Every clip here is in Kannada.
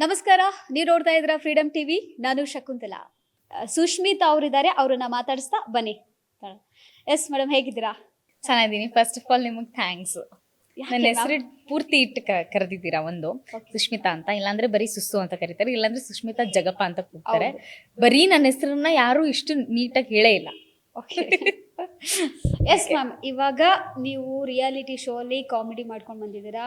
ನಮಸ್ಕಾರ, ನೀವು ನೋಡ್ತಾ ಇದ್ದೀರಾ ಫ್ರೀಡಮ್ ಟಿವಿ. ನಾನು ಶಕುಂತಲಾ. ಸುಷ್ಮಿತಾ ಅವರಿದ್ದಾರೆ, ಅವ್ರನ್ನ ಮಾತಾಡಿಸ್ತಾ ಬನ್ನಿ. ಎಸ್ ಮೇಡಮ್, ಹೇಗಿದ್ದೀರಾ? ಚೆನ್ನಾಗಿದ್ದೀನಿ. ಫಸ್ಟ್ ಆಫ್ ಆಲ್ ನಿಮಗೆ ಥ್ಯಾಂಕ್ಸ್. ನನ್ನ ಹೆಸರು ಪೂರ್ತಿ ಇಟ್ಟು ಕರೆದಿದ್ದೀರಾ. ಒಂದು ಸುಷ್ಮಿತಾ ಅಂತ, ಇಲ್ಲಾಂದ್ರೆ ಬರೀ ಸುಸ್ಸು ಅಂತ ಕರೀತಾರೆ, ಇಲ್ಲಾಂದ್ರೆ ಸುಷ್ಮಿತಾ ಜಗಪ್ಪ ಅಂತ ಕೂಗ್ತಾರೆ. ಬರೀ ನನ್ನ ಹೆಸರನ್ನ ಯಾರು ಇಷ್ಟು ನೀಟಾಗಿ ಹೇಳೇ ಇಲ್ಲ. ಎಸ್ ಮ್ಯಾಮ್, ಇವಾಗ ನೀವು ರಿಯಾಲಿಟಿ ಶೋ ಅಲ್ಲಿ ಕಾಮಿಡಿ ಮಾಡ್ಕೊಂಡು ಬಂದಿದ್ದೀರಾ.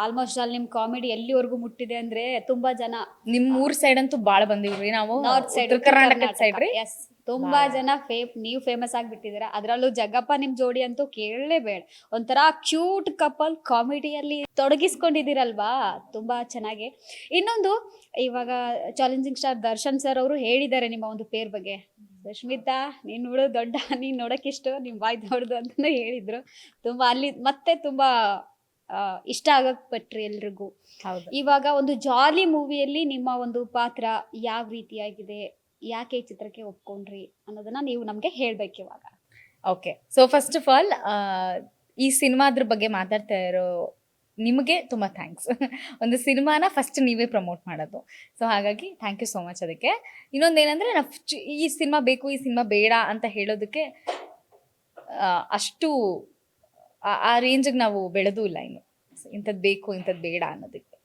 ಆಲ್ಮೋಸ್ಟ್ ಅಲ್ಲಿ ನಿಮ್ ಕಾಮಿಡಿ ಎಲ್ಲಿವರೆಗೂ ಮುಟ್ಟಿದೆ ಅಂದ್ರೆ ತುಂಬಾ ಜನ ನಿಮ್ ಊರ್ ಸೈಡ್ ಅಂತೂ ಬಾಳ ಬಂದಿವ್ರಿ ನಾವು. ನಾರ್ತ್ ಸೈಡ್, ಕರ್ನಾಟಕ ಸೈಡ್ ರೀ. ಎಸ್, ತುಂಬಾ ಜನ ನೀವು ಫೇಮಸ್ ಆಗಿಬಿಟ್ಟಿದ್ದೀರಾ. ಅದ್ರಲ್ಲೂ ಜಗ್ಗಪ್ಪ ನಿಮ್ ಜೋಡಿ ಅಂತೂ ಕೇಳಲೇಬೇಡ. ಒಂಥರ ಕ್ಯೂಟ್ ಕಪಲ್, ಕಾಮಿಡಿಯಲ್ಲಿ ತೊಡಗಿಸ್ಕೊಂಡಿದ್ದೀರಲ್ವಾ, ತುಂಬಾ ಚೆನ್ನಾಗಿ. ಇನ್ನೊಂದು, ಇವಾಗ ಚಾಲೆಂಜಿಂಗ್ ಸ್ಟಾರ್ ದರ್ಶನ್ ಸರ್ ಅವರು ಹೇಳಿದ್ದಾರೆ ನಿಮ್ಮ ಒಂದು ಪೇರ್ ಬಗ್ಗೆ. ಸುಷ್ಮಿತಾ, ನೀನ್ ನೋಡು ದೊಡ್ಡ, ನೀನ್ ನೋಡಕ್ಕಿಷ್ಟು, ನಿಮ್ ಬಾಯ್ ದೊಡ್ಡದು ಅಂತಾನೆ ಹೇಳಿದ್ರು. ತುಂಬಾ ಅಲ್ಲಿ ಮತ್ತೆ ತುಂಬಾ ಇಷ್ಟ ಆಗಕ್ ಪಟ್ರಿ ಎಲ್ರಿಗೂ. ಇವಾಗ ಒಂದು ಜಾಲಿ ಮೂವಿಯಲ್ಲಿ ನಿಮ್ಮ ಒಂದು ಪಾತ್ರ ಯಾವ ರೀತಿಯಾಗಿದೆ, ಯಾಕೆ ಈ ಚಿತ್ರಕ್ಕೆ ಒಪ್ಕೊಂಡ್ರಿ ಅನ್ನೋದನ್ನ ನೀವು ನಮ್ಗೆ ಹೇಳ್ಬೇಕು ಇವಾಗ. Okay, so first of all ಈ ಸಿನಿಮಾದ್ರ ಬಗ್ಗೆ ಮಾತಾಡ್ತಾ ಇರೋ ನಿಮಗೆ ತುಂಬ ಥ್ಯಾಂಕ್ಸ್. ಒಂದು ಸಿನಿಮಾನ ಫಸ್ಟ್ ನೀವೇ ಪ್ರಮೋಟ್ ಮಾಡೋದು, ಸೊ ಹಾಗಾಗಿ ಥ್ಯಾಂಕ್ ಯು ಸೋ ಮಚ್. ಅದಕ್ಕೆ ಇನ್ನೊಂದೇನೆಂದರೆ, ಈ ಸಿನಿಮಾ ಬೇಕು, ಈ ಸಿನಿಮಾ ಬೇಡ ಅಂತ ಹೇಳೋದಕ್ಕೆ ಅಷ್ಟು ಆ ರೇಂಜಿಗೆ ನಾವು ಬೆಳೆದೂ ಇಲ್ಲ ಇನ್ನು. ಇಂಥದ್ದು ಬೇಕು, ಇಂಥದ್ದು ಬೇಡ ಅನ್ನೋದಕ್ಕೆ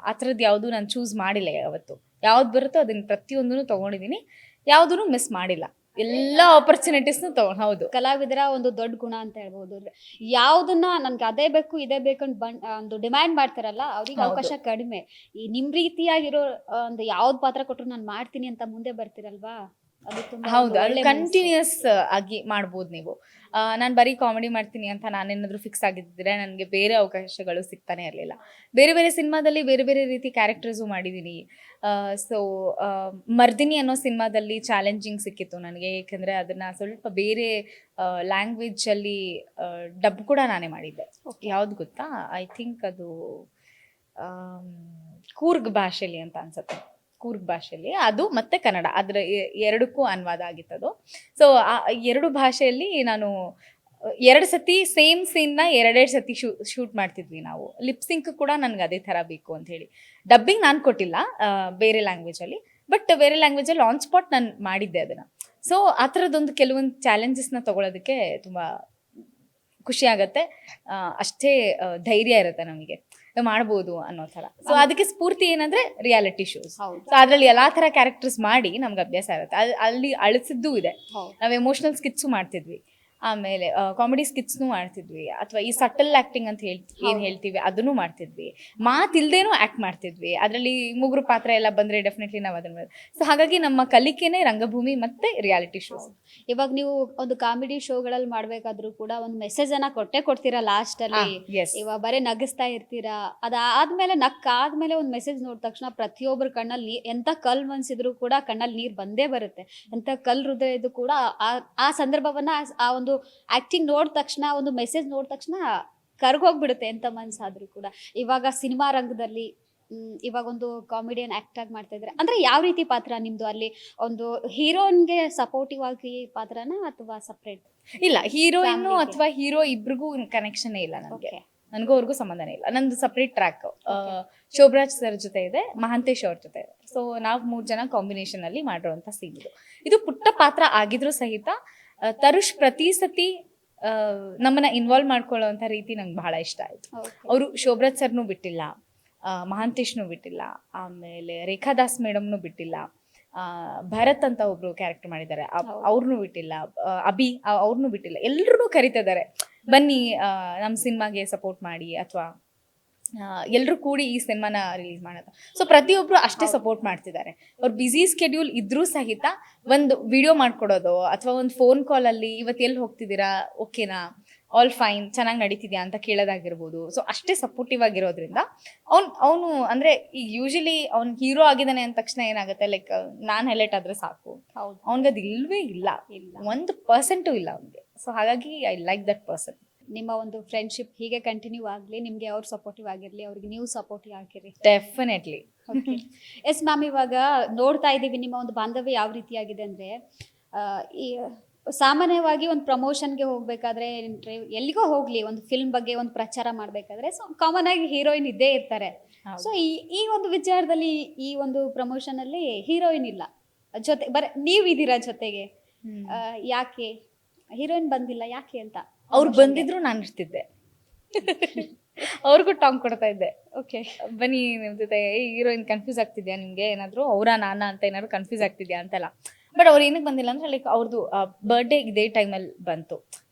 ಆ ಥರದ್ದು ಯಾವುದೂ ನಾನು ಚೂಸ್ ಮಾಡಿಲ್ಲ ಯಾವತ್ತು. ಯಾವ್ದು ಬರುತ್ತೋ ಅದನ್ನು ಪ್ರತಿಯೊಂದೂ ತೊಗೊಂಡಿದ್ದೀನಿ, ಯಾವುದೂ ಮಿಸ್ ಮಾಡಿಲ್ಲ. ಎಲ್ಲ ಆಪರ್ಚುನಿಟೀಸ್ನು ಹೌದು, ಕಲಾವಿದರ ಒಂದು ದೊಡ್ಡ ಗುಣ ಅಂತ ಹೇಳ್ಬೋದು. ಯಾವ್ದನ್ನ ನನ್ಗೆ ಅದೇ ಬೇಕು ಇದೇ ಬೇಕು ಒಂದು ಡಿಮ್ಯಾಂಡ್ ಮಾಡ್ತಾರಲ್ಲ, ಅವ್ರಿಗೆ ಅವಕಾಶ ಕಡಿಮೆ. ಈ ನಿಮ್ ರೀತಿಯಾಗಿರೋ ಒಂದು ಯಾವ್ದು ಪಾತ್ರ ಕೊಟ್ಟರು ನಾನು ಮಾಡ್ತೀನಿ ಅಂತ ಮುಂದೆ ಬರ್ತೀರಲ್ವಾ, ಹೌದು. ಅದು ಕಂಟಿನ್ಯೂಸ್ ಆಗಿ ಮಾಡ್ಬೋದು ನೀವು. ನಾನು ಬರೀ ಕಾಮಿಡಿ ಮಾಡ್ತೀನಿ ಅಂತ ನಾನೇನಾದರೂ ಫಿಕ್ಸ್ ಆಗಿದ್ದರೆ ನನಗೆ ಬೇರೆ ಅವಕಾಶಗಳು ಸಿಗ್ತಾನೆ ಇರಲಿಲ್ಲ. ಬೇರೆ ಬೇರೆ ಸಿನಿಮಾದಲ್ಲಿ ಬೇರೆ ಬೇರೆ ರೀತಿ ಕ್ಯಾರೆಕ್ಟರ್ಸು ಮಾಡಿದ್ದೀನಿ. ಸೊ ಮರ್ದಿನಿ ಅನ್ನೋ ಸಿನಿಮಾದಲ್ಲಿ ಚಾಲೆಂಜಿಂಗ್ ಸಿಕ್ಕಿತ್ತು ನನಗೆ, ಏಕೆಂದರೆ ಅದನ್ನು ಸ್ವಲ್ಪ ಬೇರೆ ಲ್ಯಾಂಗ್ವೇಜಲ್ಲಿ ಡಬ್ ಕೂಡ ನಾನೇ ಮಾಡಿದ್ದೆ. ಯಾವ್ದು ಗೊತ್ತಾ, ಐ ಥಿಂಕ್ ಅದು ಕೂರ್ಗ್ ಭಾಷೆಯಲ್ಲಿ ಅಂತ ಅನ್ಸುತ್ತೆ. ಕೂರ್ಗ್ ಭಾಷೆಯಲ್ಲಿ ಅದು ಮತ್ತೆ ಕನ್ನಡ, ಅದರ ಎರಡಕ್ಕೂ ಅನುವಾದ ಆಗಿತ್ತದು. ಸೊ ಆ ಎರಡು ಭಾಷೆಯಲ್ಲಿ ನಾನು 2 ಸತಿ ಸೇಮ್ ಸೀನ್ನ 2 ಸತಿ ಶೂಟ್ ಮಾಡ್ತಿದ್ವಿ ನಾವು. ಲಿಪ್ಸಿಂಕ್ ಕೂಡ ನನಗೆ ಅದೇ ಥರ ಬೇಕು ಅಂತ ಹೇಳಿ. ಡಬ್ಬಿಂಗ್ ನಾನು ಕೊಟ್ಟಿಲ್ಲ ಬೇರೆ ಲ್ಯಾಂಗ್ವೇಜಲ್ಲಿ, ಬಟ್ ಬೇರೆ ಲ್ಯಾಂಗ್ವೇಜಲ್ಲಿ ಆನ್ ಸ್ಪಾಟ್ ನಾನು ಮಾಡಿದ್ದೆ ಅದನ್ನು. ಸೊ ಆ ಥರದ್ದೊಂದು ಕೆಲವೊಂದು ಚಾಲೆಂಜಸ್ನ ತೊಗೊಳೋದಕ್ಕೆ ತುಂಬ ಖುಷಿ ಆಗತ್ತೆ. ಅಷ್ಟೇ ಧೈರ್ಯ ಇರುತ್ತೆ ನಮಗೆ ಮಾಡ್ಬೋದು ಅನ್ನೋ ಥರ. ಸೊ ಅದಕ್ಕೆ ಸ್ಫೂರ್ತಿ ಏನಂದ್ರೆ ರಿಯಾಲಿಟಿ ಶೋಸ್. ಸೊ ಅದ್ರಲ್ಲಿ ಎಲ್ಲಾ ತರ ಕ್ಯಾರೆಕ್ಟರ್ಸ್ ಮಾಡಿ ನಮ್ಗೆ ಅಭ್ಯಾಸ ಇರುತ್ತೆ. ಅಲ್ಲಿ ಅಳಿಸಿದ್ದೂ ಇದೆ. ನಾವು ಎಮೋಷನಲ್ ಸ್ಕಿಟ್ಸು ಮಾಡ್ತಿದ್ವಿ, ಆಮೇಲೆ ಕಾಮಿಡಿ ಸ್ಕಿಟ್ಸ್ನು ಮಾಡ್ತಿದ್ವಿ, ಅಥವಾ ಈ ಸಟಲ್ ಆಕ್ಟಿಂಗ್ ಅಂತ ಏನ್ ಹೇಳ್ತೀವಿ ಅದನ್ನು ಮಾಡ್ತಿದ್ವಿ. ಮಾತಿಲ್ದೇನೂ ಆಕ್ಟ್ ಮಾಡ್ತಿದ್ವಿ. ಅದರಲ್ಲಿ ಮುಗುರು ಪಾತ್ರ ಎಲ್ಲ ಬಂದ್ರೆ ಡೆಫಿನೆಟ್ಲಿ ನಾವು ಅದನ್ನ. ಸೊ ಹಾಗಾಗಿ ನಮ್ಮ ಕಲಿಕೆನೆ ರಂಗಭೂಮಿ ಮತ್ತೆ ರಿಯಾಲಿಟಿ ಶೋಸ್. ಇವಾಗ ನೀವು ಒಂದು ಕಾಮಿಡಿ ಶೋಗಳಲ್ಲಿ ಮಾಡ್ಬೇಕಾದ್ರೂ ಕೂಡ ಒಂದು ಮೆಸೇಜ್ ಅನ್ನ ಕೊಡ್ತೀರಾ ಲಾಸ್ಟ್ ಅಲ್ಲಿ. ಇವಾಗ ಬರೀ ನಗಿಸ್ತಾ ಇರ್ತೀರಾ, ಅದಾದ್ಮೇಲೆ ನಕ್ಕಾದ್ಮೇಲೆ ಒಂದು ಮೆಸೇಜ್ ನೋಡಿದ ತಕ್ಷಣ ಪ್ರತಿಯೊಬ್ಬರ ಕಣ್ಣಲ್ಲಿ ಎಂತ ಕಲ್ ಮನ್ಸಿದ್ರು ಕೂಡ ಕಣ್ಣಲ್ಲಿ ನೀರ್ ಬಂದೇ ಬರುತ್ತೆ. ಎಂತ ಕಲ್ ಹೃದಯ ಕೂಡ ಆ ಸಂದರ್ಭವನ್ನ, ಆ ಒಂದು ಆಕ್ಟಿಂಗ್ ನೋಡಿದ ತಕ್ಷಣ, ಒಂದು ಮೆಸೇಜ್ ನೋಡಿದ ತಕ್ಷಣ ಕರ್ಗೋಗ್ಬಿಡುತ್ತೆ ಎಂತ ಮನ್ಸಾದ್ರೂ ಕೂಡ. ಇವಾಗ ಸಿನಿಮಾ ರಂಗದಲ್ಲಿ ಇವಾಗ ಒಂದು ಕಾಮಿಡಿಯನ್ ಆಕ್ಟ್ ಆಗಿ ಮಾಡ್ತಾ ಇದ್ರೆ ಅಂದ್ರೆ ಯಾವ ರೀತಿ ಪಾತ್ರ ನಿಮ್ದು? ಅಲ್ಲಿ ಒಂದು ಹೀರೋನ್ಗೆ ಸಪೋರ್ಟಿವ್ ಆಗಿ ಪಾತ್ರನ ಅಥವಾ ಸಪ್ರೇಟ್? ಇಲ್ಲ, ಹೀರೋಯಿನ್ ಅಥವಾ ಹೀರೋ ಇಬ್ರಿಗೂ ಕನೆಕ್ಷನ್ ಇಲ್ಲ ನನಗೆ. ನನಗೂ ಅವ್ರಿಗೂ ಸಂಬಂಧನೇ ಇಲ್ಲ. ನಂದು ಸಪ್ರೇಟ್ ಟ್ರ್ಯಾಕ್ ಶೋಭರಾಜ್ ಸರ್ ಜೊತೆ ಇದೆ, ಮಹಾಂತೇಶ್ ಅವ್ರ ಜೊತೆ ಇದೆ. ಸೊ ನಾವು 3 ಜನ ಕಾಂಬಿನೇಷನ್ ಅಲ್ಲಿ ಮಾಡಿರುವಂತ ಸೀನ್ ಇದು ಪುಟ್ಟ ಪಾತ್ರ ಆಗಿದ್ರು ಸಹಿತ ತರುಷ್ ಪ್ರತಿ ಸತಿ ನಮ್ಮನ್ನ ಇನ್ವಾಲ್ವ್ ಮಾಡ್ಕೊಳ್ಳೋವಂಥ ರೀತಿ ನಂಗೆ ಬಹಳ ಇಷ್ಟ ಆಯ್ತು. ಅವರು ಶೋಭರಾಜ್ ಸರ್ನು ಬಿಟ್ಟಿಲ್ಲ, ಮಹಾಂತೇಶ್ನು ಬಿಟ್ಟಿಲ್ಲ, ಆಮೇಲೆ ರೇಖಾದಾಸ್ ಮೇಡಮ್ನು ಬಿಟ್ಟಿಲ್ಲ, ಭರತ್ ಅಂತ ಒಬ್ರು ಕ್ಯಾರೆಕ್ಟರ್ ಮಾಡಿದ್ದಾರೆ, ಅವ್ರನ್ನೂ ಬಿಟ್ಟಿಲ್ಲ, ಅಭಿ ಅವ್ರನ್ನೂ ಬಿಟ್ಟಿಲ್ಲ. ಎಲ್ರೂ ಕರಿತಿದ್ದಾರೆ, ಬನ್ನಿ ನಮ್ಮ ಸಿನಿಮಾಗೆ ಸಪೋರ್ಟ್ ಮಾಡಿ, ಅಥವಾ ಎಲ್ಲರೂ ಕೂಡಿ ಈ ಸಿನಿಮಾನ ರಿಲೀಸ್ ಮಾಡೋದು. ಸೊ ಪ್ರತಿಯೊಬ್ರು ಅಷ್ಟೇ ಸಪೋರ್ಟ್ ಮಾಡ್ತಿದ್ದಾರೆ. ಅವ್ರ ಬ್ಯುಸಿ ಸ್ಕೆಡ್ಯೂಲ್ ಇದ್ರೂ ಸಹಿತ ಒಂದು ವಿಡಿಯೋ ಮಾಡ್ಕೊಡೋದು, ಅಥವಾ ಒಂದು ಫೋನ್ ಕಾಲಲ್ಲಿ ಇವತ್ತು ಎಲ್ಲಿ ಹೋಗ್ತಿದ್ದೀರಾ, ಓಕೆನಾ, ಆಲ್ ಫೈನ್, ಚೆನ್ನಾಗಿ ನಡೀತಿದ್ಯಾ ಅಂತ ಕೇಳೋದಾಗಿರ್ಬೋದು. ಸೊ ಅಷ್ಟೇ ಸಪೋರ್ಟಿವ್ ಆಗಿರೋದ್ರಿಂದ ಅವನು ಅಂದರೆ ಈಗ ಯೂಶಲಿ ಅವ್ನು ಹೀರೋ ಆಗಿದ್ದಾನೆ ಅಂದ ತಕ್ಷಣ ಏನಾಗುತ್ತೆ, ಲೈಕ್ ನಾನು ಹೈಲೈಟ್ ಆದರೆ ಸಾಕು. ಅವ್ನಿಗೆ ಅದು ಇಲ್ವೇ ಇಲ್ಲ, 1% ಇಲ್ಲ ಅವನಿಗೆ. ಸೊ ಹಾಗಾಗಿ ಐ ಲೈಕ್ ದಟ್ ಪರ್ಸನ್. ನಿಮ್ಮ ಒಂದು ಫ್ರೆಂಡ್ಶಿಪ್ ಹೀಗೆ ಕಂಟಿನ್ಯೂ ಆಗಲಿ, ನಿಮಗೆ ಅವ್ರು ಸಪೋರ್ಟಿವ್ ಆಗಿರಲಿ, ಅವ್ರಿಗೆ ನೀವು ಸಪೋರ್ಟಿವ್ ಆಗಿರಿ. ಡೆಫಿನೆಟ್ಲಿ. ಎಸ್ ಮ್ಯಾಮ್, ಇವಾಗ ನೋಡ್ತಾ ಇದ್ದೀವಿ ನಿಮ್ಮ ಒಂದು ಬಾಂಧವ್ಯ ಯಾವ ರೀತಿಯಾಗಿದೆ ಅಂದರೆ, ಈ ಸಾಮಾನ್ಯವಾಗಿ ಒಂದು ಪ್ರಮೋಷನ್ಗೆ ಹೋಗಬೇಕಾದ್ರೆ, ಎಲ್ಲಿಗೋ ಹೋಗಲಿ, ಒಂದು ಫಿಲ್ಮ್ ಬಗ್ಗೆ ಒಂದು ಪ್ರಚಾರ ಮಾಡಬೇಕಾದ್ರೆ, ಸೊ ಕಾಮನ್ ಆಗಿ ಹೀರೋಯಿನ್ ಇದ್ದೇ ಇರ್ತಾರೆ. ಸೊ ಈ ಒಂದು ವಿಚಾರದಲ್ಲಿ ಈ ಒಂದು ಪ್ರಮೋಷನ್ ಅಲ್ಲಿ ಹೀರೋಯಿನ್ ಇಲ್ಲ ಜೊತೆ ನೀವಿದ್ದೀರಾ ಜೊತೆಗೆ. ಯಾಕೆ ಹೀರೋಯಿನ್ ಬಂದಿಲ್ಲ ಯಾಕೆ ಅಂತ? ಅವ್ರು ಬಂದಿದ್ರು ನಾನು ಇರ್ತಿದ್ದೆ. ಅವ್ರಿಗೂ ಟಾಂಗ್ ಕೊಡ್ತಾ ಇದ್ದೆ. ಓಕೆ, ಬನ್ನಿ ನಿಮ್ ಜೊತೆ ಹೀರೋಯಿನ್ ಕನ್ಫ್ಯೂಸ್ ಆಗ್ತಿದ್ಯಾ ನಿಮ್ಗೆ, ಏನಾದ್ರು ಅವರ ನಾನ ಅಂತ ಏನಾದ್ರು ಕನ್ಫ್ಯೂಸ್ ಆಗ್ತಿದ್ಯಾ ಅಂತೆಲ್ಲ. ಬಟ್ ಅವ್ರು ಏನಕ್ಕೆ ಬಂದಿಲ್ಲ ಅಂದ್ರೆ ಲೈಕ್ ಅವ್ರದ್ದು ಬರ್ಡೇ ಇದೇ ಟೈಮಲ್ಲಿ ಬಂತು.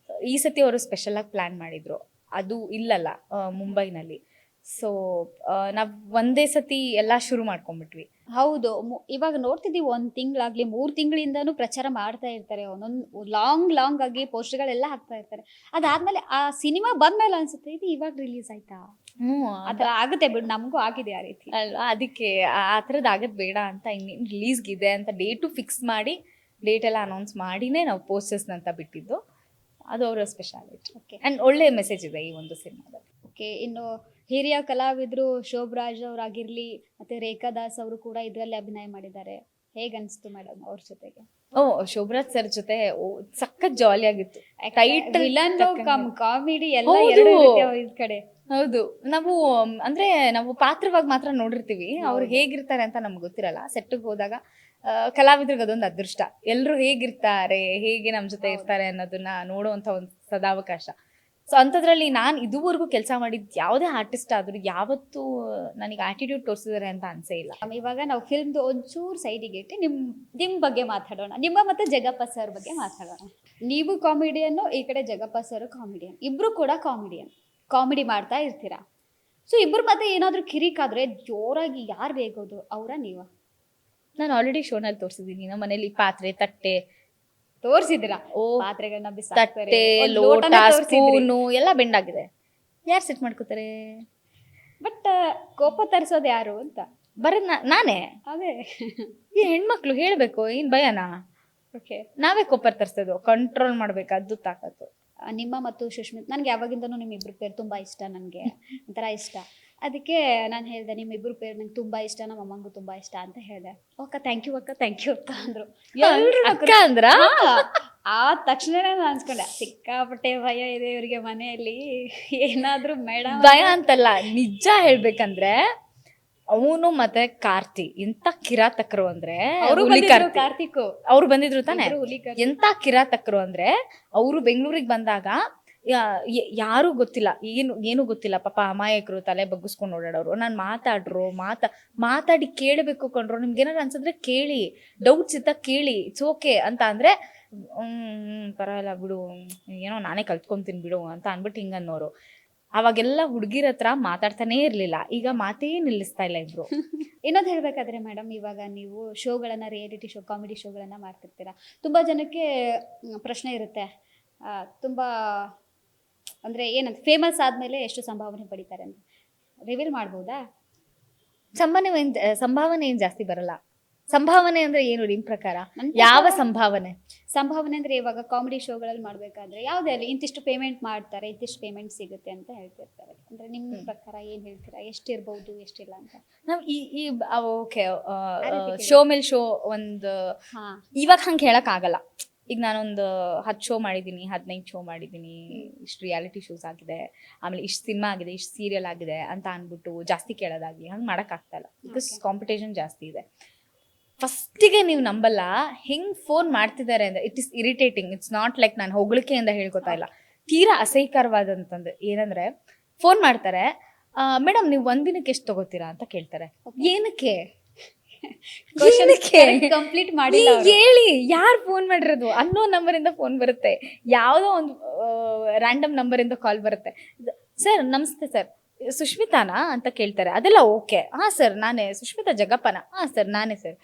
ಈ ಸತಿ ಅವರು ಸ್ಪೆಷಲ್ ಆಗಿ ಪ್ಲಾನ್ ಮಾಡಿದ್ರು, ಅದು ಇಲ್ಲಲ್ಲ ಮುಂಬೈನಲ್ಲಿ. ಸೊ ನಾವ್ ಒಂದೇ ಸತಿ ಎಲ್ಲಾ ಶುರು ಮಾಡ್ಕೊಂಡ್ಬಿಟ್ವಿ. ಹೌದು. ಇವಾಗ ನೋಡ್ತಿದ್ದೀವಿ 1 ತಿಂಗಳಾಗ್ಲಿ 3 ತಿಂಗಳಿಂದಾನು ಪ್ರಚಾರ ಮಾಡ್ತಾ ಇರ್ತಾರೆ, ಒಂದೊಂದು ಲಾಂಗ್ ಆಗಿ ಪೋಸ್ಟ್ಗಳೆಲ್ಲ ಹಾಕ್ತಾ ಇರ್ತಾರೆ. ಅದಾದ್ಮೇಲೆ ಆ ಸಿನಿಮಾ ಬಂದ್ಮೇಲೆ ಅನ್ಸುತ್ತೆ ಇದು ಇವಾಗ ರಿಲೀಸ್ ಆಯ್ತಾ, ಆತರ ಆಗುತ್ತೆ ಬಿಡು, ನಮಗೂ ಆಗಿದೆ ಆ ರೀತಿ ಅಲ್ವಾ. ಅದಕ್ಕೆ ಆ ಥರದ್ದು ಆಗದ್ ಬೇಡ ಅಂತ ಇನ್ನೇನು ರಿಲೀಸ್ಗಿದೆ ಅಂತ ಡೇಟು ಫಿಕ್ಸ್ ಮಾಡಿ ಡೇಟ್ ಎಲ್ಲ ಅನೌನ್ಸ್ ಮಾಡಿನೇ ನಾವು ಪೋಸ್ಟರ್ಸ್ನ ಅಂತ ಬಿಟ್ಟಿದ್ದು. ಅದು ಅವರ ಸ್ಪೆಷಾಲಿಟಿ. ಓಕೆ, ಅಂಡ್ ಒಳ್ಳೆ ಮೆಸೇಜ್ ಇದೆ ಈ ಒಂದು ಸಿನಿಮಾದಲ್ಲಿ. ಓಕೆ. ಇನ್ನು ಹಿರಿಯ ಕಲಾವಿದರು ಶೋಭರಾಜ್ ಅವರಾಗಿರ್ಲಿ ಮತ್ತೆ ರೇಖಾ ದಾಸ್ ಅವರು ಕೂಡ ಇದರಲ್ಲಿ ಅಭಿನಯ ಮಾಡಿದ್ದಾರೆ. ಹೇಗ್ ಅನ್ಸ್ತು ಮೇಡಮ್ ಅವ್ರ ಜೊತೆಗೆ? ಶೋಭರಾಜ್ ಸರ್ ಜೊತೆ ಸಖತ್ ಜಾಲಿ ಆಗಿತ್ತು. ಟೈಟಲ್ ವಿಲನ್ ಕಮ್ ಕಾಮಿಡಿ ಎಲ್ಲ ಎರಡು ಇರುತ್ತೆ ಅವ್ರ ಕಡೆ. ಹೌದು, ನಾವು ಪಾತ್ರವಾಗಿ ಮಾತ್ರ ನೋಡಿರ್ತೀವಿ, ಅವ್ರು ಹೇಗಿರ್ತಾರೆ ಅಂತ ನಮ್ಗೆ ಗೊತ್ತಿರಲ್ಲ. ಸೆಟ್ಟಿಗೆ ಹೋದಾಗ ಕಲಾವಿದ್ರಿಗೆ ಅದೊಂದು ಅದೃಷ್ಟ, ಎಲ್ರು ಹೇಗಿರ್ತಾರೆ, ಹೇಗೆ ನಮ್ ಜೊತೆ ಇರ್ತಾರೆ ಅನ್ನೋದನ್ನ ನೋಡುವಂತ ಒಂದು ಸದಾವಕಾಶ. ಸೊ ಅಂಥದ್ರಲ್ಲಿ ನಾನು ಇದುವರೆಗೂ ಕೆಲಸ ಮಾಡಿದ್ ಯಾವುದೇ ಆರ್ಟಿಸ್ಟ್ ಆದ್ರೂ ಯಾವತ್ತೂ ನನಗೆ ಆಟಿಟ್ಯೂಡ್ ತೋರಿಸಿದಾರೆ ಅಂತ ಅನ್ಸೇ ಇಲ್ಲ. ಇವಾಗ ನಾವು ಫಿಲ್ಮ್ದು ಒಂಚೂರು ಸೈಡಿಗೆ ಇಟ್ಟು ನಿಮ್ ಬಗ್ಗೆ ಮಾತಾಡೋಣ, ನಿಮ್ಮ ಮತ್ತೆ ಜಗಪ್ಪ ಸರ್ ಬಗ್ಗೆ ಮಾತಾಡೋಣ. ನೀವು ಕಾಮಿಡಿಯನ್ನು, ಈ ಕಡೆ ಜಗಪ್ಪ ಸರ್ ಕಾಮಿಡಿಯನ್, ಇಬ್ರು ಕೂಡ ಕಾಮಿಡಿ ಮಾಡ್ತಾ ಇರ್ತೀರಾ. ಸೊ ಇಬ್ರು ಮತ್ತೆ ಏನಾದ್ರು ಕಿರಿಕಾದ್ರೆ ಜೋರಾಗಿ ಯಾರು ರೇಗೋದು, ಅವರ ನೀವ? ನಾನು ಆಲ್ರೆಡಿ ಶೋನಲ್ಲಿ ತೋರಿಸಿದ್ದೀನಿ. ನಮ್ಮ ಮನೇಲಿ ಪಾತ್ರೆ ತಟ್ಟೆ ತೋರ್ಸಿದ್ದೀರಾ? ಪಾತ್ರೆಗಳನ್ನ ತಟ್ಟೆ ಲೋಟ ಸ್ಪೂನು ಎಲ್ಲ ಬೆಂಡಾಗಿದೆ, ಯಾರು ಸೆಟ್ ಮಾಡ್ಕೋತಾರೆ? ಬಟ್ ಕೋಪ ತರಿಸೋದು ಯಾರು ಅಂತ ಬರೋದ್ ನಾನೇ. ಅದೇ ಈ ಹೆಣ್ಮಕ್ಳು ಹೇಳ್ಬೇಕು, ಏನ್ ಭಯನಾ? ಓಕೆ, ನಾವೇ ಕೋಪ ತರಿಸೋದು, ಕಂಟ್ರೋಲ್ ಮಾಡ್ಬೇಕು, ಅದು ತಾಕತ್ತು. ನಿಮ್ಮ ಮತ್ತು ಸುಷ್ಮಿತ್, ನನಗೆ ಯಾವಾಗಿಂದನೂ ನಿಮ್ಮಿಬ್ರು ಪೇರು ತುಂಬ ಇಷ್ಟ, ನನಗೆ ಒಂಥರ ಇಷ್ಟ. ಅದಕ್ಕೆ ನಾನು ಹೇಳಿದೆ ನಿಮ್ಮಿಬ್ರು ಪೇರು ನಂಗೆ ತುಂಬ ಇಷ್ಟ, ನಮ್ಮ ಅಮ್ಮಂಗೂ ತುಂಬ ಇಷ್ಟ ಅಂತ ಹೇಳಿದೆ. ಅಕ್ಕ ಥ್ಯಾಂಕ್ ಯು ಅಕ್ಕ ಅಂದರು. ಅಕ್ಕ ಅಂದ್ರ ಆ ತಕ್ಷಣನೇ ನಾನು ಅನ್ಸ್ಕೊಂಡೆ ಸಿಕ್ಕಾಪಟ್ಟೆ ಭಯ ಇದೆ ಇವರಿಗೆ ಮನೆಯಲ್ಲಿ, ಏನಾದರೂ ಮೇಡಮ್ ಭಯ ಅಂತಲ್ಲ, ನಿಜ ಹೇಳ್ಬೇಕಂದ್ರೆ ಅವನು ಮತ್ತೆ ಕಾರ್ತಿ ಎಂತ ಕಿರಾತಕರು ಅಂದ್ರೆ, ಕಾರ್ತಿಕ್ ಅವ್ರು ಬಂದಿದ್ರು ತಾನೆ, ಎಂತ ಕಿರಾತಕರು ಅಂದ್ರೆ ಅವರು ಬೆಂಗಳೂರಿಗೆ ಬಂದಾಗ ಯಾರು ಗೊತ್ತಿಲ್ಲ, ಏನು ಗೊತ್ತಿಲ್ಲ, ಪಾಪ ಅಮಾಯಕರು, ತಲೆ ಬಗ್ಗಿಸ್ಕೊಂಡು ಓಡಾಡೋರು. ನಾನು ಮಾತಾಡಿ ಕೇಳಬೇಕು ಕೊಂಡ್ರು, ನಿಮ್ಗೆ ಏನಾದ್ರು ಅನ್ಸಿದ್ರೆ ಕೇಳಿ, ಡೌಟ್ಸ್ ಇದ್ದ ಕೇಳಿ, ಇಟ್ಸ್ ಓಕೆ ಅಂತ ಅಂದ್ರೆ ಪರವಾಗಿಲ್ಲ ಬಿಡು, ಏನೋ ನಾನೇ ಕಲ್ತ್ಕೊಂತೀನಿ ಬಿಡು ಅಂತ ಅನ್ಬಿಟ್ಟು ಹಿಂಗನ್ನೋರು. ಅವಾಗೆಲ್ಲ ಹುಡುಗಿರ ಹತ್ರ ಮಾತಾಡ್ತಾನೆ ಇರ್ಲಿಲ್ಲ, ಈಗ ಮಾತೇ ನಿಲ್ಲಿಸ್ತಾ ಇಲ್ಲ ಇಬ್ರು. ಇನ್ನೊಂದು ಹೇಳ್ಬೇಕಾದ್ರೆ ಮೇಡಮ್, ಇವಾಗ ನೀವು ಶೋಗಳನ್ನ, ರಿಯಾಲಿಟಿ ಶೋ, ಕಾಮಿಡಿ ಶೋಗಳನ್ನ ಮಾಡ್ತಿರ್ತೀರಾ. ತುಂಬಾ ಜನಕ್ಕೆ ಪ್ರಶ್ನೆ ಇರುತ್ತೆ, ತುಂಬಾ ಅಂದ್ರೆ ಏನಂತ ಫೇಮಸ್ ಆದ್ಮೇಲೆ ಎಷ್ಟು ಸಂಭಾವನೆ ಪಡಿತಾರೆ ಅಂತ ರಿವೀಲ್ ಮಾಡ್ಬೋದಾ? ಸಂಭಾವನೆ ಏನ್ ಜಾಸ್ತಿ ಬರಲ್ಲ. ಸಂಭಾವನೆ ಅಂದ್ರೆ ಏನು ನಿಮ್ ಪ್ರಕಾರ? ಯಾವ ಸಂಭಾವನೆ? ಸಂಭಾವನೆ ಅಂದ್ರೆ ಇವಾಗ ಕಾಮಿಡಿ ಶೋಗಳಲ್ಲಿ ಮಾಡ್ಬೇಕಾದ್ರೆ ಯಾವುದೇ ಅಲ್ಲಿ ಇಂತಿಷ್ಟು ಪೇಮೆಂಟ್ ಮಾಡ್ತಾರೆ, ಇಂತಿಷ್ಟು ಪೇಮೆಂಟ್ ಸಿಗುತ್ತೆ ಅಂತ ಹೇಳ್ತಿರ್ತಾರೆ. ಅಂದ್ರೆ ನಿಮ್ ಪ್ರಕಾರ ಏನ್ ಹೇಳ್ತೀರಾ, ಎಷ್ಟಿರ್ಬಹುದು ಎಷ್ಟಿಲ್ಲ ಅಂತ? ನಾವ್ ಈ ಓಕೆ, ಶೋ ಮೇಲ್ ಶೋ ಒಂದು ಇವಾಗ ಹಂಗೆ ಹೇಳಕ್ ಆಗಲ್ಲ. ಈಗ ನಾನೊಂದು 10 ಶೋ ಮಾಡಿದ್ದೀನಿ, 15 ಶೋ ಮಾಡಿದ್ದೀನಿ, ಇಷ್ಟು ರಿಯಾಲಿಟಿ ಶೋಸ್ ಆಗಿದೆ, ಆಮೇಲೆ ಇಷ್ಟು ಸಿನಿಮಾ ಆಗಿದೆ, ಇಷ್ಟು ಸೀರಿಯಲ್ ಆಗಿದೆ ಅಂತ ಅಂದ್ಬಿಟ್ಟು ಜಾಸ್ತಿ ಕೇಳೋದಾಗಿ ಹಂಗೆ ಮಾಡೋಕ್ಕಾಗ್ತಾ ಇಲ್ಲ. ಬಿಕಾಸ್ ಕಾಂಪಿಟೇಷನ್ ಜಾಸ್ತಿ ಇದೆ. ಫಸ್ಟಿಗೆ ನೀವು ನಂಬಲ್ಲ, ಹೆಂಗ್ ಫೋನ್ ಮಾಡ್ತಿದ್ದಾರೆ ಅಂದ್ರೆ it is irritating. It's not like ನಾನು ಹೊಗಳಿಕೆಯಿಂದ ಹೇಳ್ಕೊತಾ ಇಲ್ಲ, ತೀರಾ ಅಸಹ್ಯಕರವಾದಂತಂದು ಏನಂದ್ರೆ ಫೋನ್ ಮಾಡ್ತಾರೆ, ಮೇಡಮ್ ನೀವು ಒಂದಿನಕ್ಕೆ ಎಷ್ಟು ತಗೋತೀರಾ ಅಂತ ಕೇಳ್ತಾರೆ. ಏನಕ್ಕೆ ಕಂಪ್ಲೀಟ್ ಮಾಡಿ ಹೇಳಿ, ಯಾರು ಫೋನ್ ಮಾಡಿರೋದು? ಅನ್ನೋ ನಂಬರ್ ಇಂದ ಫೋನ್ ಬರುತ್ತೆ, ಯಾವ್ದೋ ಒಂದು ರ್ಯಾಂಡಮ್ ನಂಬರ್ ಇಂದ ಕಾಲ್ ಬರುತ್ತೆ. ಸರ್ ನಮಸ್ತೆ ಸರ್, ಸುಷ್ಮಿತಾನಾ ಅಂತ ಕೇಳ್ತಾರೆ. ಅದೆಲ್ಲ ಓಕೆ, ಹಾ ಸರ್ ನಾನೇ. ಸುಷ್ಮಿತಾ ಜಗಪ್ಪನ? ಹಾ ಸರ್ ನಾನೇ ಸರ್.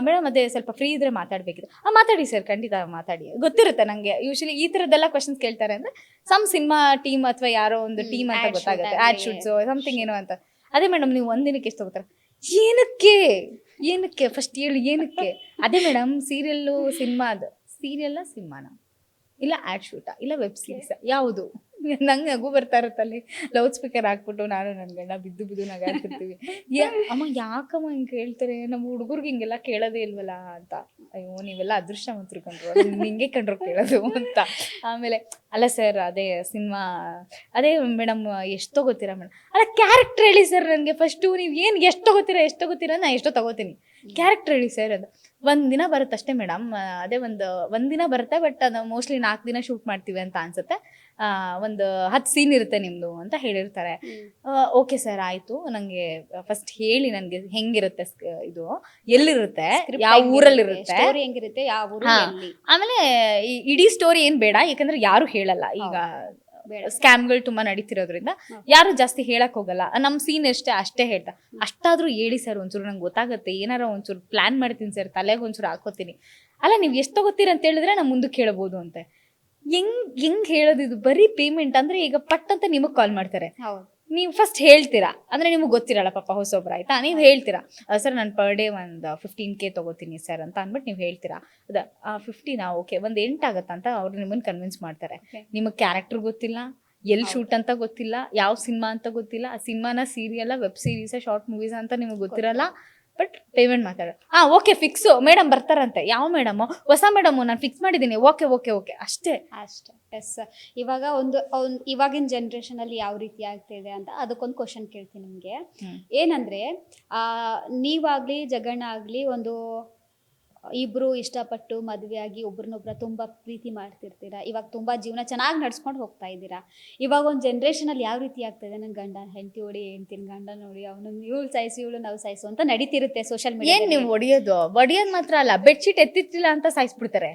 ಮೇಡಮ್ ಅದೇ ಸ್ವಲ್ಪ ಫ್ರೀ ಇದ್ರೆ ಮಾತಾಡ್ಬೇಕಿದೆ. ಮಾತಾಡಿ ಸರ್, ಖಂಡಿತ ಮಾತಾಡಿ. ಗೊತ್ತಿರುತ್ತೆ ನಂಗೆ ಯೂಶಲಿ ಈ ತರದ್ದೆಲ್ಲ ಕ್ವಶನ್ಸ್ ಕೇಳ್ತಾರೆ ಅಂದ್ರೆ ಸಮ್ ಸಿನಿಮಾ ಟೀಮ್ ಅಥವಾ ಯಾರೋ ಒಂದು ಟೀಮ್ ಅಂತ ಗೊತ್ತಾಗುತ್ತೆ, ಆಡ್ ಶೂಟ್ಸ್ ಸಮಥಿಂಗ್ ಏನೋ ಅಂತ. ಅದೇ ಮೇಡಮ್ ನೀವು ಒಂದಿನಕ್ಕೆ ಎಷ್ಟು ತಗೋತಾರೆ? ಏನಕ್ಕೆ ಫಸ್ಟ್ ಹೇಳಿ, ಏನಕ್ಕೆ? ಅದೇ ಮೇಡಮ್ ಸೀರಿಯಲ್ಲು ಸಿನಿಮಾ, ಅದು ಸೀರಿಯಲ್ಲ ಸಿನಿಮಾನ, ಇಲ್ಲ ಆಡ್ ಶೂಟಾ, ಇಲ್ಲ ವೆಬ್ ಸೀರೀಸ್, ಯಾವುದು? ನಂಗೆ ನಗು ಬರ್ತಾ ಇರುತ್ತಲ್ಲಿ ಲೌಡ್ ಸ್ಪೀಕರ್ ಹಾಕ್ಬಿಟ್ಟು ನಾನು ನನ್ನ ಗಂಡ ಬಿದ್ದು ಬಿದ್ದು ನಗಾಡ್ತಿರ್ತೀವಿ. ಅಮ್ಮ ಯಾಕಮ್ಮ ಹಿಂಗೆ ಕೇಳ್ತಾರೆ, ನಮ್ಮ ಹುಡುಗರ್ಗೆ ಹಿಂಗೆಲ್ಲ ಕೇಳೋದೇ ಇಲ್ವಲ್ಲ ಅಂತ. ಅಯ್ಯೋ ನೀವೆಲ್ಲ ಅದೃಷ್ಟವಂತರು ಕಂಡ್ರು, ಹಿಂಗೆ ಕಂಡ್ರು ಕೇಳೋದು ಅಂತ. ಆಮೇಲೆ ಅಲ್ಲ ಸರ್ ಅದೇ ಸಿನಿಮಾ ಅದೇ ಮೇಡಮ್ ಎಷ್ಟು ತಗೋತೀರಾ ಮೇಡಮ್, ಅಲ್ಲ ಕ್ಯಾರೆಕ್ಟರ್ ಹೇಳಿ ಸರ್ ನನಗೆ ಫಸ್ಟು, ನೀವು ಏನು ಎಷ್ಟು ತಗೋತೀರಾ ನಾನು ಎಷ್ಟೋ ತಗೋತೀನಿ, ಕ್ಯಾರೆಕ್ಟರ್ ಹೇಳಿ ಸರ್ ಅದು. ಒಂದಿನ ಬರುತ್ತೆ ಅಷ್ಟೇ ಮೇಡಮ್, ಅದೇ ಒಂದಿನ ಬರುತ್ತೆ, ಬಟ್ ಅದು ಮೋಸ್ಟ್ಲಿ 4 ದಿನ ಶೂಟ್ ಮಾಡ್ತೀವಿ ಅಂತ ಅನ್ಸುತ್ತೆ, ಒಂದು 10 ಸೀನ್ ಇರುತ್ತೆ ನಿಮ್ದು ಅಂತ ಹೇಳಿರ್ತಾರೆ. ಓಕೆ ಸರ್ ಆಯ್ತು, ನಂಗೆ ಫಸ್ಟ್ ಹೇಳಿ ನನಗೆ ಹೆಂಗಿರುತ್ತೆ ಇದು, ಎಲ್ಲಿರುತ್ತೆ, ಯಾವ ಊರಲ್ಲಿರುತ್ತೆ, ಹೆಂಗಿರುತ್ತೆ, ಯಾವ ಊರು, ಆಮೇಲೆ ಇಡೀ ಸ್ಟೋರಿ ಏನ್ ಬೇಡ, ಯಾಕಂದ್ರೆ ಯಾರು ಹೇಳಲ್ಲ. ಈಗ ಸ್ಕ್ಯಾಮ್ಗಳು ತುಂಬಾ ನಡೀತಿರೋದ್ರಿಂದ ಯಾರು ಜಾಸ್ತಿ ಹೇಳಕ್ ಹೋಗಲ್ಲ. ನಮ್ ಸೀನ್ ಅಷ್ಟೇ ಹೇಳ್ತಾ, ಅಷ್ಟಾದ್ರೂ ಹೇಳಿ ಸರ್ ಒಂಚೂರು ನಂಗೆ ಗೊತ್ತಾಗುತ್ತೆ, ಏನಾರ ಒಂಚೂರು ಪ್ಲಾನ್ ಮಾಡ್ತೀನಿ ಸರ್, ತಲೆಗೆ ಒಂಚೂರು ಹಾಕೋತೀನಿ. ಅಲ್ಲ ನೀವು ಎಷ್ಟು ತಗೋತೀರ ಅಂತ ಹೇಳಿದ್ರೆ ನಾ ಮುಂದಕ್ಕೆ ಹೇಳ್ಬೋದು ಅಂತ. ಹೆಂಗ್ ಹೇಳೋದು, ಇದು ಬರೀ ಪೇಮೆಂಟ್ ಅಂದ್ರೆ ಈಗ ಪಟ್ ಅಂತ ನಿಮಗ್ ಕಾಲ್ ಮಾಡ್ತಾರೆ, ನೀವು ಫಸ್ಟ್ ಹೇಳ್ತೀರಾ, ಅಂದ್ರೆ ನಿಮ್ಗೆ ಗೊತ್ತಿರಲ್ಲ ಪಾಪ ಹೊಸೊಬ್ರು, ಆಯ್ತಾ, ನೀವು ಹೇಳ್ತೀರಾ ಸರ್ ನಾನು ಪರ್ ಡೇ ಒಂದು 15K ತಗೋತೀನಿ ಸರ್ ಅಂತ ಅಂದ್ಬಿಟ್ಟು ನೀವು ಹೇಳ್ತೀರಾ. 15 ಓಕೆ, ಒಂದು 8 ಆಗತ್ತ ಅಂತ ಅವ್ರು ನಿಮ್ಮನ್ನ ಕನ್ವಿನ್ಸ್ ಮಾಡ್ತಾರೆ. ನಿಮಗೆ ಕ್ಯಾರೆಕ್ಟರ್ ಗೊತ್ತಿಲ್ಲ, ಎಲ್ಲಿ ಶೂಟ್ ಅಂತ ಗೊತ್ತಿಲ್ಲ, ಯಾವ ಸಿನಿಮಾ ಅಂತ ಗೊತ್ತಿಲ್ಲ, ಆ ಸಿನಿಮಾನ serial, web series, short movies ಅಂತ ನಿಮಗೆ ಗೊತ್ತಿರಲ್ಲ, ಬಟ್ ಪೇಮೆಂಟ್ ಮಾತಾಡ ಓಕೆ ಫಿಕ್ಸು, ಮೇಡಮ್ ಬರ್ತಾರಂತೆ, ಯಾವ ಮೇಡಮು, ಹೊಸ ಮೇಡಮು, ನಾನು ಫಿಕ್ಸ್ ಮಾಡಿದ್ದೀನಿ, ಓಕೆ ಓಕೆ ಓಕೆ ಅಷ್ಟೇ. ಎಸ್, ಇವಾಗ ಇವಾಗಿನ ಜನ್ರೇಷನ್ ಅಲ್ಲಿ ಯಾವ ರೀತಿ ಆಗ್ತಿದೆ ಅಂತ ಅದಕ್ಕೊಂದು ಕ್ವಶನ್ ಕೇಳ್ತೀನಿ ನಿಮ್ಗೆ. ಏನಂದ್ರೆ ನೀವಾಗ್ಲಿ ಜಗಣ್ಣ ಆಗ್ಲಿ ಒಂದು ಇಬ್ರು ಇಷ್ಟಪಟ್ಟು ಮದುವೆ ಆಗಿ ಒಬ್ರನ್ನೊಬ್ರ ತುಂಬಾ ಪ್ರೀತಿ ಮಾಡ್ತಿರ್ತೀರಾ, ಇವಾಗ ತುಂಬಾ ಜೀವನ ಚೆನ್ನಾಗಿ ನಡ್ಸ್ಕೊಂಡು ಹೋಗ್ತಾ ಇದ್ದೀರಾ. ಇವಾಗ ಒಂದು ಜನ್ರೇಷನ್ ಅಲ್ಲಿ ಯಾವ ರೀತಿ ಆಗ್ತದೆ, ನನ್ ಗಂಡ ಹೆಂಡತಿ ಹೊಡಿ, ಹೆಂಡ್ತಿನ ಗಂಡ ನೋಡಿ, ಅವನು ಇವಳು ಸಾಯಿಸು ಇವಳು ನಾವು ಸಾಯಿಸು ಅಂತ ನಡೀತಿರುತ್ತೆ ಸೋಷಿಯಲ್ ಮೀಡಿಯಾ. ಏನ್ ನೀವು ಹೊಡಿಯೋದು ಮಾತ್ರ ಅಲ್ಲ, ಬೆಡ್ಶೀಟ್ ಎತ್ತಿತ್ತಿಲ್ಲ ಅಂತ ಸಾಯಿಸ್ಬಿಡ್ತಾರೆ,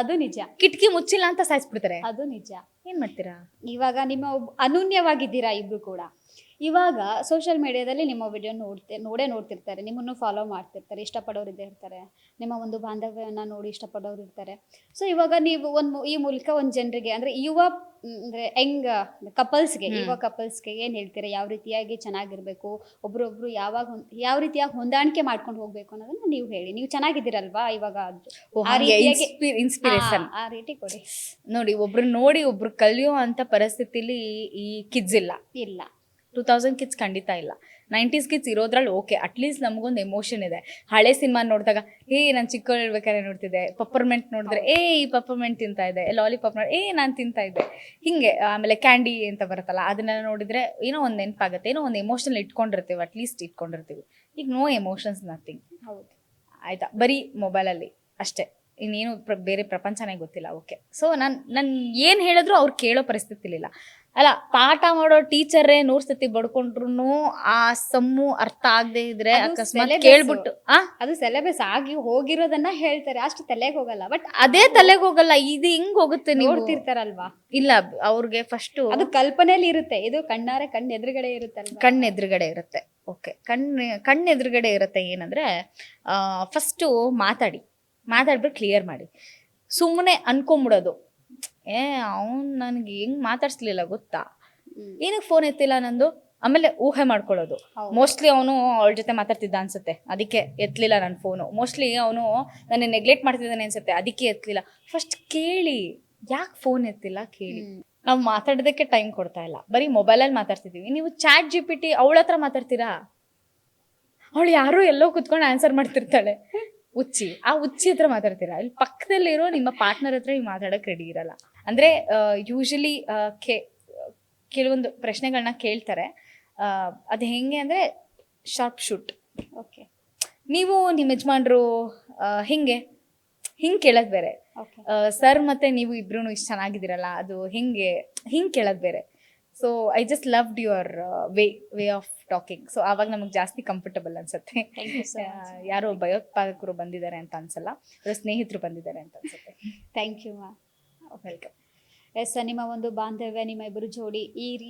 ಅದು ನಿಜ. ಕಿಟಕಿ ಮುಚ್ಚಿಲ್ಲ ಅಂತ ಸಾಯಿಸ್ಬಿಡ್ತಾರೆ, ಅದು ನಿಜ. ಏನ್ ಮಾಡ್ತೀರಾ? ಇವಾಗ ನಿಮ್ಮ ಅನನ್ಯವಾಗಿದ್ದೀರಾ ಇಬ್ರು ಕೂಡ. ಇವಾಗ ಸೋಷಿಯಲ್ ಮೀಡಿಯಾದಲ್ಲಿ ನಿಮ್ಮ ವಿಡಿಯೋ ನೋಡ್ತಿರ್ತಾರೆ, ನಿಮ್ಮನ್ನು ಫಾಲೋ ಮಾಡ್ತಿರ್ತಾರೆ, ಇಷ್ಟಪಡೋರು ಇದ್ದೇ ಇರ್ತಾರೆ, ನಿಮ್ಮ ಒಂದು ಬಾಂಧವ್ಯನ ನೋಡಿ ಇಷ್ಟಪಡೋರು ಇರ್ತಾರೆ. ಸೊ ಇವಾಗ ನೀವು ಈ ಮೂಲಕ ಒಂದು ಜನರಿಗೆ ಅಂದ್ರೆ ಯಂಗ್ ಕಪಲ್ಸ್ಗೆ ಏನು ಹೇಳ್ತೀರಾ, ಯಾವ ರೀತಿಯಾಗಿ ಚೆನ್ನಾಗಿರ್ಬೇಕು, ಒಬ್ರೊಬ್ರು ಯಾವ ರೀತಿಯಾಗಿ ಹೊಂದಾಣಿಕೆ ಮಾಡ್ಕೊಂಡು ಹೋಗ್ಬೇಕು ಅನ್ನೋದನ್ನ ನೀವು ಹೇಳಿ. ನೀವು ಚೆನ್ನಾಗಿದ್ದೀರಲ್ವಾ ಇವಾಗ, ಇನ್ಸ್ಪಿರೇಷನ್ ಆ ರೀತಿ ಕೊಡಿ. ನೋಡಿ, ಒಬ್ರು ನೋಡಿ ಒಬ್ರು ಕಲಿಯೋ ಅಂತ ಪರಿಸ್ಥಿತಿಲಿ ಈ ಕಿಡ್ಸ್ ಇಲ್ಲ 2000 ಕಿಡ್ಸ್ ಖಂಡಿತ ಇಲ್ಲ. 90s ಕಿಡ್ಸ್ ಇರೋದ್ರಲ್ಲಿ ಓಕೆ, ಅಟ್ಲೀಸ್ಟ್ ನಮಗೊಂದು ಎಮೋಷನ್ ಇದೆ. ಹಳೆ ಸಿನಿಮಾ ನೋಡಿದಾಗ ನಾನು ಚಿಕ್ಕವಳು ಇರ್ಬೇಕಾದ್ರೆ ನೋಡ್ತಿದ್ದೆ, ಪಪ್ಪರ್ಮೆಂಟ್ ನೋಡಿದ್ರೆ ಈ ಪಪ್ಪರ್ಮೆಂಟ್ ತಿಂತಾ ಇದೆ, ಲಾಲಿಪಾಪ್ ನೋಡಿ ನಾನು ತಿಂತಾ ಇದ್ದೆ, ಹಿಂಗೆ. ಆಮೇಲೆ ಕ್ಯಾಂಡಿ ಅಂತ ಬರುತ್ತಲ್ಲ, ಅದನ್ನೆಲ್ಲ ನೋಡಿದ್ರೆ ಏನೋ ಒಂದು ನೆನಪಾಗುತ್ತೆ, ಏನೋ ಒಂದು ಎಮೋಷನಲ್ ಇಟ್ಕೊಂಡಿರ್ತೀವಿ, ಅಟ್ಲೀಸ್ಟ್ ಇಟ್ಕೊಂಡಿರ್ತೀವಿ. ಈಗ ನೋ ಎಮೋಷನ್ಸ್, ನಥಿಂಗ್. ಹೌದು ಆಯ್ತಾ, ಬರೀ ಮೊಬೈಲಲ್ಲಿ ಅಷ್ಟೇ, ಇನ್ನೇನು ಬೇರೆ ಪ್ರಪಂಚನೇ ಗೊತ್ತಿಲ್ಲ. ಓಕೆ, ಸೊ ನಾನು ಏನು ಹೇಳಿದ್ರು ಅವ್ರು ಕೇಳೋ ಪರಿಸ್ಥಿತಿಲಿಲ್ಲ. ಅಲ್ಲ, ಪಾಠ ಮಾಡೋ ಟೀಚರೇ 100 ಸತಿ ಬಡ್ಕೊಂಡ್ರು ಆ ಸಮ್ಮು ಅರ್ಥ ಆಗದೆ ಇದ್ರೆ ಅಕಸ್ಮಾತ್ ಕೇಳ್ಬಿಟ್ಟು ಅದು ಸಿಲೆಬಸ್ ಆಗಿ ಹೋಗಿರೋದನ್ನ ಹೇಳ್ತಾರೆ, ಅಷ್ಟು ತಲೆಗೆ ಹೋಗಲ್ಲ. ಬಟ್ ಅದೇ ತಲೆಗೆ ಹೋಗಲ್ಲ, ಇದು ಹೆಂಗ್ ಹೋಗುತ್ತೆ ನೋಡ್ತಿರ್ತಾರಲ್ವಾ? ಇಲ್ಲ, ಅವ್ರಿಗೆ ಫಸ್ಟ್ ಅದು ಕಲ್ಪನೆಯಲ್ಲಿ ಇರುತ್ತೆ, ಇದು ಕಣ್ಣೆದುರುಗಡೆ ಇರುತ್ತಲ್ಲ, ಕಣ್ಣೆದುರುಗಡೆ ಇರುತ್ತೆ. ಓಕೆ, ಕಣ್ಣೆದುರುಗಡೆ ಇರುತ್ತೆ. ಏನಂದ್ರೆ ಫಸ್ಟು ಮಾತಾಡ್ಬಿಟ್ಟು ಕ್ಲಿಯರ್ ಮಾಡಿ, ಸುಮ್ಮನೆ ಅನ್ಕೊಂಬಿಡೋದು, ಅವ್ನು ನನಗೆ ಹೆಂಗ್ ಮಾತಾಡ್ಸ್ಲಿಲ್ಲ ಗೊತ್ತಾ, ಏನಕ್ಕೆ ಫೋನ್ ಎತ್ತಿಲ್ಲ ನಂದು, ಆಮೇಲೆ ಊಹೆ ಮಾಡ್ಕೊಳ್ಳೋದು. ಮೋಸ್ಟ್ಲಿ ಅವನು ಅವಳ ಜೊತೆ ಮಾತಾಡ್ತಿದ್ದ ಅನ್ಸುತ್ತೆ, ಅದಕ್ಕೆ ಎತ್ತಲಿಲ್ಲ ನನ್ನ ಫೋನು. ಮೋಸ್ಟ್ಲಿ ಅವನು ನನ್ನ ನೆಗ್ಲೆಕ್ಟ್ ಮಾಡ್ತಿದ್ದಾನೆ ಅನ್ಸುತ್ತೆ, ಅದಕ್ಕೆ ಎತ್ತಲಿಲ್ಲ. ಫಸ್ಟ್ ಕೇಳಿ, ಯಾಕೆ ಫೋನ್ ಎತ್ತಿಲ್ಲ ಕೇಳಿ. ನಾವು ಮಾತಾಡೋದಕ್ಕೆ ಟೈಮ್ ಕೊಡ್ತಾ ಇಲ್ಲ, ಬರೀ ಮೊಬೈಲಲ್ಲಿ ಮಾತಾಡ್ತಿದ್ದೀವಿ. ನೀವು ಚಾಟ್ GPT ಅವಳ ಹತ್ರ ಮಾತಾಡ್ತೀರಾ? ಅವಳು ಯಾರೋ ಎಲ್ಲೋ ಕುತ್ಕೊಂಡು ಆನ್ಸರ್ ಮಾಡ್ತಿರ್ತಾಳೆ, ಹುಚ್ಚಿ ಹತ್ರ ಮಾತಾಡ್ತೀರಾ? ಇಲ್ಲಿ ಪಕ್ಕದಲ್ಲಿರೋ ನಿಮ್ಮ ಪಾರ್ಟ್ನರ್ ಹತ್ರ ನೀವು ಮಾತಾಡೋಕೆ ರೆಡಿ ಇರಲ್ಲ. ಅಂದರೆ ಯೂಶಲಿ ಕೆಲವೊಂದು ಪ್ರಶ್ನೆಗಳನ್ನ ಕೇಳ್ತಾರೆ, ಅದು ಹೆಂಗೆ ಅಂದರೆ ಶಾರ್ಪ್ ಶೂಟ್. ಓಕೆ, ನೀವು ನಿಮ್ಮ ಯಜಮಾನ್ರು ಹಿಂಗೆ ಕೇಳೋದು ಬೇರೆ, ಸರ್ ಮತ್ತೆ ನೀವು ಇಬ್ರು ಇಷ್ಟು ಚೆನ್ನಾಗಿದ್ದೀರಲ್ಲ, ಅದು ಹಿಂಗೆ ಕೇಳೋದು ಬೇರೆ. So I just loved your way of talking. So ಆವಾಗ ನಮಗೆ ಜಾಸ್ತಿ ಕಂಫರ್ಟಬಲ್ ಅನ್ಸುತ್ತೆ. ಯಾರೋ ಭಯೋತ್ಪಾದಕರು ಬಂದಿದ್ದಾರೆ ಅಂತ ಅನ್ಸಲ್ಲ, ಸ್ನೇಹಿತರು ಬಂದಿದ್ದಾರೆ ಅಂತ ಅನ್ಸುತ್ತೆ. ಥ್ಯಾಂಕ್ ಯು ಮಾ, ವೆಲ್ಕಮ್. ಎಸ್, ನಿಮ್ಮ ಒಂದು ಬಾಂಧವ್ಯ, ನಿಮ್ಮ ಇಬ್ಬರು ಜೋಡಿ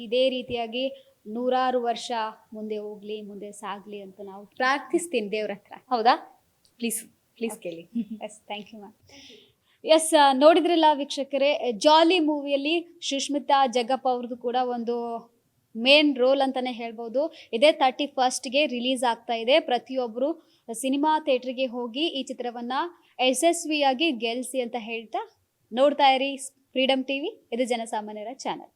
ಇದೇ ರೀತಿಯಾಗಿ 100 ವರ್ಷ ಮುಂದೆ ಹೋಗ್ಲಿ, ಮುಂದೆ ಸಾಗ್ಲಿ ಅಂತ ನಾವು ಪ್ರಾರ್ಥಿಸ್ತೀನಿ ದೇವ್ರ ಹತ್ರ. ಹೌದಾ? ಪ್ಲೀಸ್ ಕೇಳಿ. Yes, thank you ma'am. Yes, ನೋಡಿದ್ರಲ್ಲ ವೀಕ್ಷಕರೇ, ಜಾಲಿ ಮೂವಿಯಲ್ಲಿ ಸುಷ್ಮಿತಾ ಜಗ್ಗಪ್ಪ ಅವ್ರದ್ದು ಕೂಡ ಒಂದು ಮೇನ್ ರೋಲ್ ಅಂತಾನೆ ಹೇಳ್ಬೋದು. ಇದೇ 31st ರಿಲೀಸ್ ಆಗ್ತಾ ಇದೆ. ಪ್ರತಿಯೊಬ್ಬರು ಸಿನಿಮಾ ಥಿಯೇಟ್ರಿಗೆ ಹೋಗಿ ಈ ಚಿತ್ರವನ್ನ ಯಶಸ್ವಿಯಾಗಿ ಗೆಲ್ಲಿಸಿ ಅಂತ ಹೇಳ್ತಾ ನೋಡ್ತಾ ಇರಿ ಫ್ರೀಡಮ್ ಟಿವಿ. ಇದು ಜನಸಾಮಾನ್ಯರ ಚಾನಲ್.